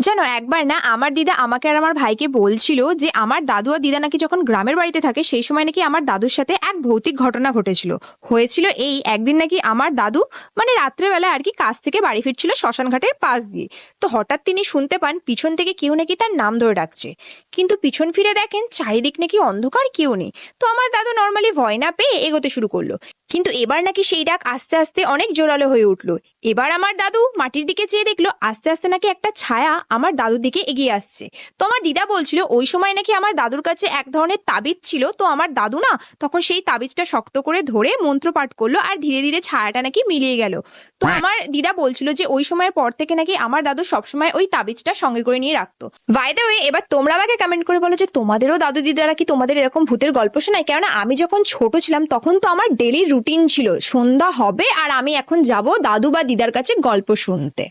জানো, একবার না আমার দিদা আমাকে আর আমার ভাইকে বলছিল যে আমার দাদু আর দিদা নাকি যখন গ্রামের বাড়িতে থাকে সেই সময় নাকি আমার দাদুর সাথে এক ভৌতিক ঘটনা ঘটেছিল। হয়েছিল এই একদিন নাকি আমার দাদু মানে রাত্রেবেলা আর কি কাজ থেকে বাড়ি ফিরছিল শ্মশান ঘাটের পাশ দিয়ে। তো হঠাৎ তিনি শুনতে পান পিছন থেকে কেউ নাকি তার নাম ধরে ডাকছে। কিন্তু পিছন ফিরে দেখেন চারিদিক নাকি অন্ধকার, কেউ নেই। তো আমার দাদু নর্মালি ভয় না পেয়ে এগোতে শুরু করলো। কিন্তু এবার নাকি সেই ডাক আস্তে আস্তে অনেক জোরালো হয়ে উঠলো। এবার আমার দাদু মাটির দিকে চেয়ে দেখলো আস্তে আস্তে নাকি একটা ছায়া আমার দাদুর দিকে এগিয়ে আসছে। তো আমার দিদা বলছিল ওই সময় নাকি আমার দাদুর কাছে এক ধরনের তাবিজ ছিল। তো আমার দাদু না তখন সেই তাবিজটা শক্ত করে ধরে মন্ত্র পাঠ করলো আর ধীরে ধীরে ছায়াটা নাকি মিলিয়ে গেল। তো আমার দিদা বলছিল যে ওই সময়ের পর থেকে নাকি আমার দাদু সবসময় ওই তাবিজটা সঙ্গে করে নিয়ে রাখতো। বাই দ্য ওয়ে, এবার তোমরা আমাকে কমেন্ট করে বলো যে তোমাদেরও দাদু দিদারা কি তোমাদের এরকম ভূতের গল্প শোনায়? কেননা আমি যখন ছোট ছিলাম তখন তো আমার ডেলি রুটিন ছিল সন্ধ্যা হবে আর আমি এখন যাব দাদু বা দিদার কাছে গল্প শুনতে।